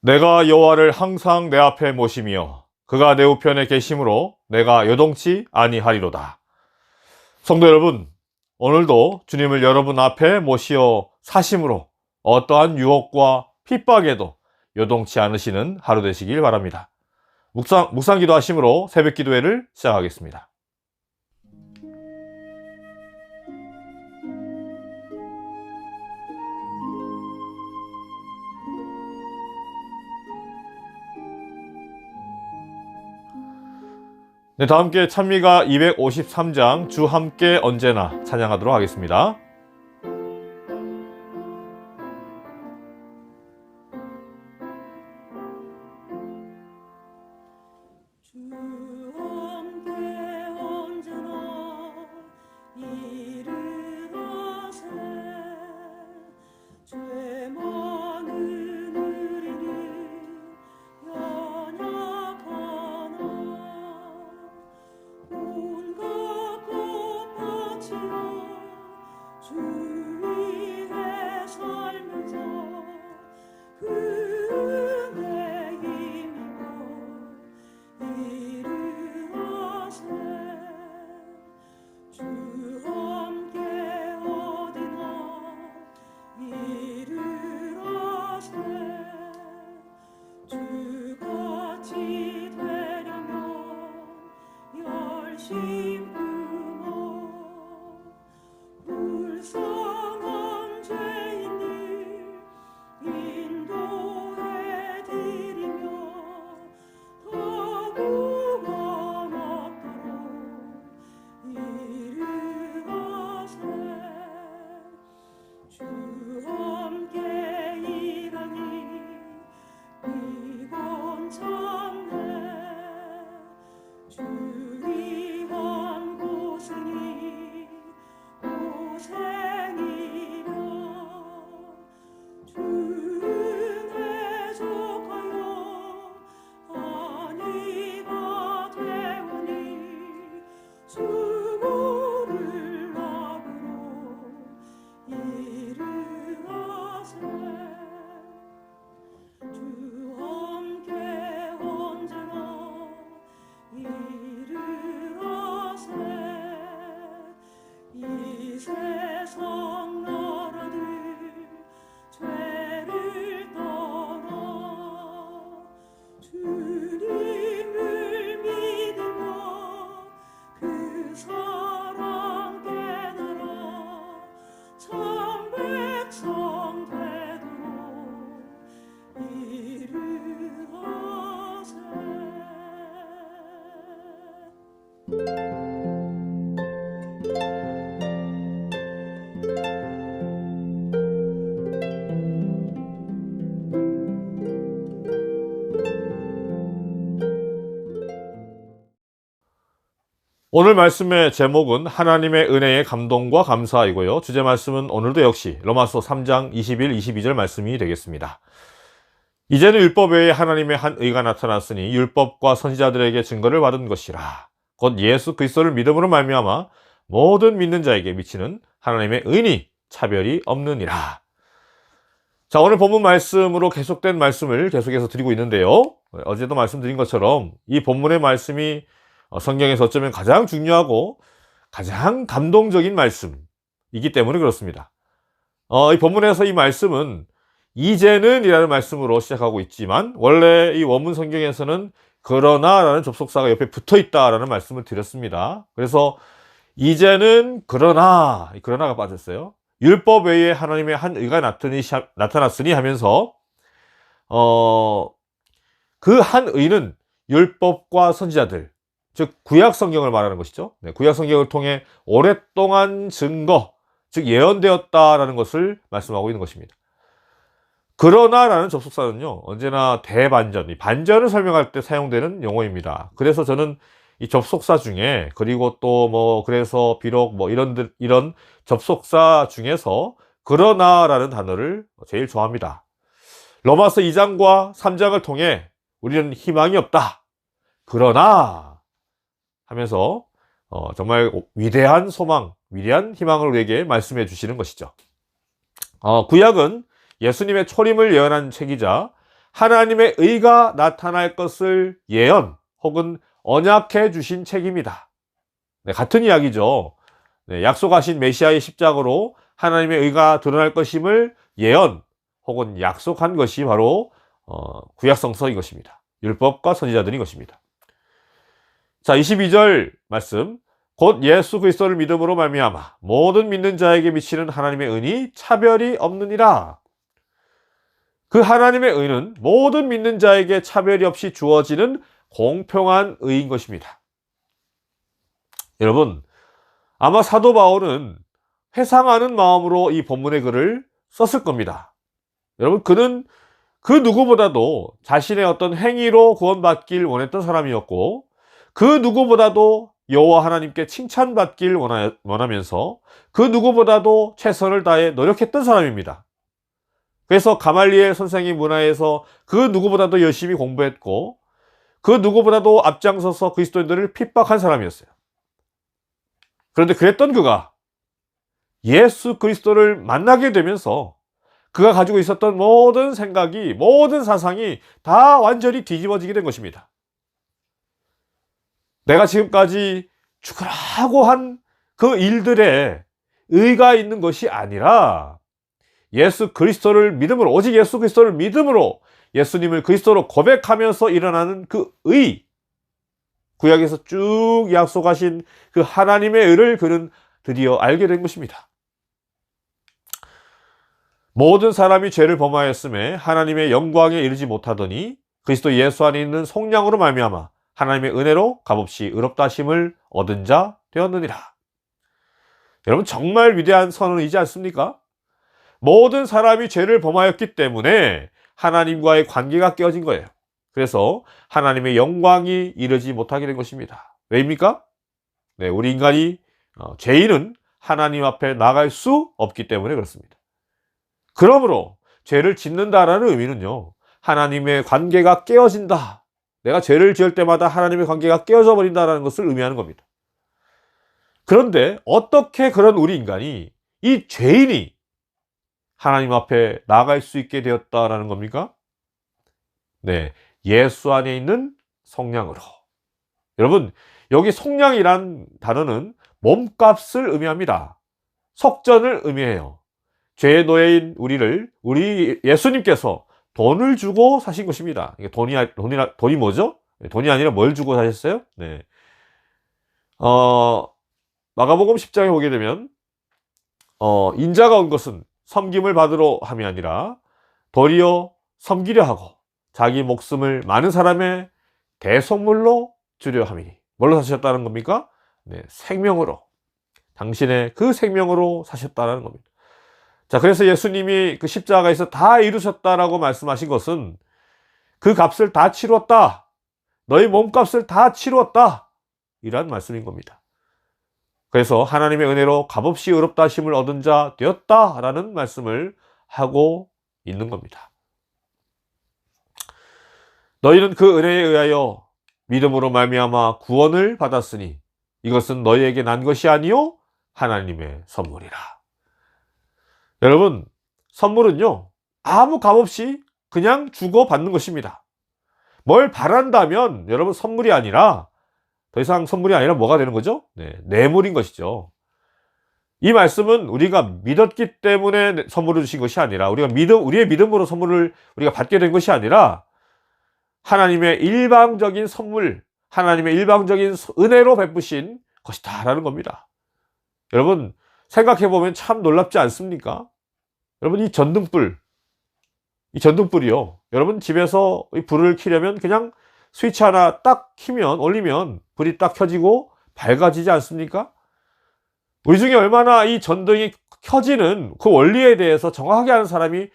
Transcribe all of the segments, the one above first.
내가 여호와를 항상 내 앞에 모시며 그가 내 우편에 계심으로 내가 요동치 아니하리로다. 성도 여러분, 오늘도 주님을 여러분 앞에 모시어 사심으로 어떠한 유혹과 핍박에도 요동치 않으시는 하루 되시길 바랍니다. 묵상 기도하심으로 새벽 기도회를 시작하겠습니다. 네, 다 함께 찬미가 253장 주 함께 언제나 찬양하도록 하겠습니다. 오늘 말씀의 제목은 하나님의 은혜의 감동과 감사이고요. 주제 말씀은 오늘도 역시 로마서 3장 21, 22절 말씀이 되겠습니다. 이제는 율법 외에 하나님의 한 의가 나타났으니 율법과 선지자들에게 증거를 받은 것이라. 곧 예수 그리스도를 믿음으로 말미암아 모든 믿는 자에게 미치는 하나님의 의니 차별이 없느니라. 자, 오늘 본문 말씀으로 계속된 말씀을 계속해서 드리고 있는데요. 어제도 말씀드린 것처럼 이 본문의 말씀이 성경에서 어쩌면 가장 중요하고 가장 감동적인 말씀이기 때문에 그렇습니다. 이 본문에서 이 말씀은 이제는 이라는 말씀으로 시작하고 있지만 원래 이 원문 성경에서는 그러나 라는 접속사가 옆에 붙어 있다라는 말씀을 드렸습니다. 그래서 이제는 그러나가 빠졌어요. 율법 외에 하나님의 한 의가 나타났으니 하면서 그 한 의는 율법과 선지자들, 즉 구약 성경을 말하는 것이죠. 네, 구약 성경을 통해 오랫동안 증거, 즉 예언되었다라는 것을 말씀하고 있는 것입니다. 그러나라는 접속사는요, 언제나 대반전, 반전을 설명할 때 사용되는 용어입니다. 그래서 저는 이 접속사 중에, 그리고 또 그래서 비록 이런 접속사 중에서 그러나라는 단어를 제일 좋아합니다. 로마서 2장과 3장을 통해 우리는 희망이 없다. 그러나 하면서 정말 위대한 소망, 위대한 희망을 우리에게 말씀해 주시는 것이죠. 구약은 예수님의 초림을 예언한 책이자 하나님의 의가 나타날 것을 예언 혹은 언약해 주신 책입니다. 네, 같은 이야기죠. 네, 약속하신 메시아의 십자가로 하나님의 의가 드러날 것임을 예언 혹은 약속한 것이 바로 구약성서인 것입니다. 율법과 선지자들인 것입니다. 자, 22절 말씀. 곧 예수 그리스도를 믿음으로 말미암아 모든 믿는 자에게 미치는 하나님의 은이 차별이 없느니라. 그 하나님의 의는 모든 믿는 자에게 차별이 없이 주어지는 공평한 의인 것입니다. 여러분, 아마 사도 바울은 회상하는 마음으로 이 본문의 글을 썼을 겁니다. 여러분, 그는 그 누구보다도 자신의 어떤 행위로 구원받길 원했던 사람이었고, 그 누구보다도 여호와 하나님께 칭찬받길 원하면서 그 누구보다도 최선을 다해 노력했던 사람입니다. 그래서 가말리엘 선생의 문화에서 그 누구보다도 열심히 공부했고, 그 누구보다도 앞장서서 그리스도인들을 핍박한 사람이었어요. 그런데 그랬던 그가 예수 그리스도를 만나게 되면서 그가 가지고 있었던 모든 생각이, 모든 사상이 다 완전히 뒤집어지게 된 것입니다. 내가 지금까지 죽으라고 한 그 일들에 의가 있는 것이 아니라 예수 그리스도를 믿음으로, 오직 예수 그리스도를 믿음으로 예수님을 그리스도로 고백하면서 일어나는 그 의, 구약에서 쭉 약속하신 그 하나님의 의를 그는 드디어 알게 된 것입니다. 모든 사람이 죄를 범하였음에 하나님의 영광에 이르지 못하더니 그리스도 예수 안에 있는 속량으로 말미암아 하나님의 은혜로 값없이 의롭다 하심을 얻은 자 되었느니라. 여러분, 정말 위대한 선언이지 않습니까? 모든 사람이 죄를 범하였기 때문에 하나님과의 관계가 깨어진 거예요. 그래서 하나님의 영광이 이르지 못하게 된 것입니다. 왜입니까? 네, 우리 인간이 죄인은 하나님 앞에 나갈 수 없기 때문에 그렇습니다. 그러므로 죄를 짓는다라는 의미는요, 하나님의 관계가 깨어진다, 내가 죄를 지을 때마다 하나님의 관계가 깨어져 버린다는 것을 의미하는 겁니다. 그런데 어떻게 그런 우리 인간이, 이 죄인이 하나님 앞에 나갈 수 있게 되었다라는 겁니까? 네, 예수 안에 있는 속량으로. 여러분, 여기 속량이란 단어는 몸값을 의미합니다. 속전을 의미해요. 죄의 노예인 우리 예수님께서 돈을 주고 사신 것입니다. 이게 돈이 뭐죠? 돈이 아니라 뭘 주고 사셨어요? 네. 마가복음 10장에 보게 되면, 인자가 온 것은 섬김을 받으러 함이 아니라 도리어 섬기려 하고 자기 목숨을 많은 사람의 대속물로 주려 함이니. 뭘로 사셨다는 겁니까? 네, 생명으로. 당신의 그 생명으로 사셨다는 겁니다. 자, 그래서 예수님이 그 십자가에서 다 이루셨다라고 말씀하신 것은 그 값을 다 치루었다, 너희 몸값을 다 치루었다, 이란 말씀인 겁니다. 그래서 하나님의 은혜로 값없이 의롭다 하심을 얻은 자 되었다라는 말씀을 하고 있는 겁니다. 너희는 그 은혜에 의하여 믿음으로 말미암아 구원을 받았으니 이것은 너희에게 난 것이 아니요 하나님의 선물이라. 여러분, 선물은요, 아무 값없이 그냥 주고 받는 것입니다. 뭘 바란다면 여러분, 선물이 아니라, 더 이상 선물이 아니라 뭐가 되는 거죠? 네, 뇌물인 것이죠. 이 말씀은 우리가 믿었기 때문에 선물을 주신 것이 아니라, 우리의 믿음으로 선물을 우리가 받게 된 것이 아니라 하나님의 일방적인 선물, 하나님의 일방적인 은혜로 베푸신 것이다라는 겁니다. 여러분, 생각해보면 참 놀랍지 않습니까? 여러분, 이 전등불이요, 여러분 집에서 이 불을 켜려면 그냥 스위치 하나 딱 키면, 올리면 불이 딱 켜지고 밝아지지 않습니까? 우리 중에 얼마나 이 전등이 켜지는 그 원리에 대해서 정확하게 아는 사람이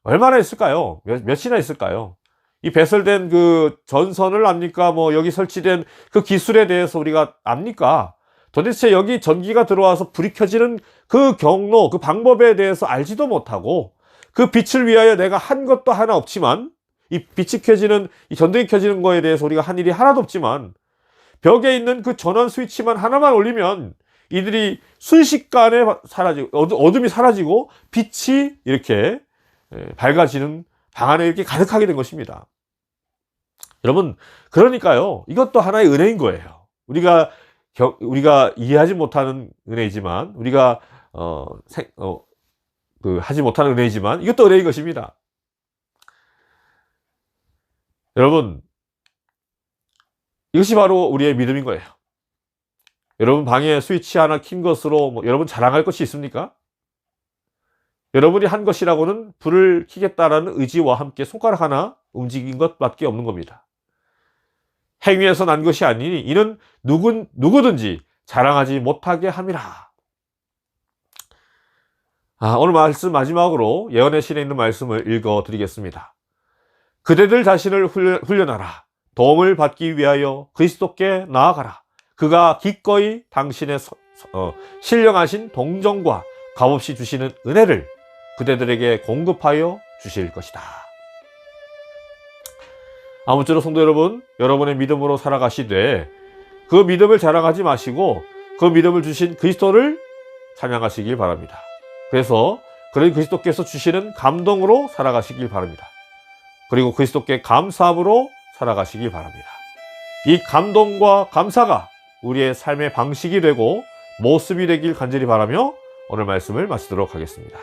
얼마나 있을까요? 몇이나 있을까요? 이 배설된 그 전선을 압니까? 뭐 여기 설치된 그 기술에 대해서 우리가 압니까? 도대체 여기 전기가 들어와서 불이 켜지는 그 경로, 그 방법에 대해서 알지도 못하고, 그 빛을 위하여 내가 한 것도 하나 없지만, 이 빛이 켜지는, 이 전등이 켜지는 거에 대해서 우리가 한 일이 하나도 없지만, 벽에 있는 그 전원 스위치만 하나만 올리면 이들이 순식간에 사라지고, 어둠이 사라지고 빛이 이렇게 밝아지는 방 안에 이렇게 가득하게 된 것입니다. 여러분, 그러니까요, 이것도 하나의 은혜인 거예요. 우리가 이해하지 못하는 은혜이지만, 우리가 하지 못하는 은혜이지만, 이것도 은혜인 것입니다. 여러분, 이것이 바로 우리의 믿음인 거예요. 여러분 방에 스위치 하나 킨 것으로 여러분 자랑할 것이 있습니까? 여러분이 한 것이라고는 불을 켜겠다라는 의지와 함께 손가락 하나 움직인 것밖에 없는 겁니다. 행위에서 난 것이 아니니 이는 누구든지 자랑하지 못하게 함이라. 오늘 말씀 마지막으로 예언의 신에 있는 말씀을 읽어드리겠습니다. 그대들 자신을 훈련하라. 도움을 받기 위하여 그리스도께 나아가라. 그가 기꺼이 당신의 신령하신 동정과 값없이 주시는 은혜를 그대들에게 공급하여 주실 것이다. 아무쪼록 성도 여러분, 여러분의 믿음으로 살아가시되 그 믿음을 자랑하지 마시고 그 믿음을 주신 그리스도를 찬양하시길 바랍니다. 그래서 그런 그리스도께서 주시는 감동으로 살아가시길 바랍니다. 그리고 그리스도께 감사함으로 살아가시길 바랍니다. 이 감동과 감사가 우리의 삶의 방식이 되고 모습이 되길 간절히 바라며 오늘 말씀을 마치도록 하겠습니다.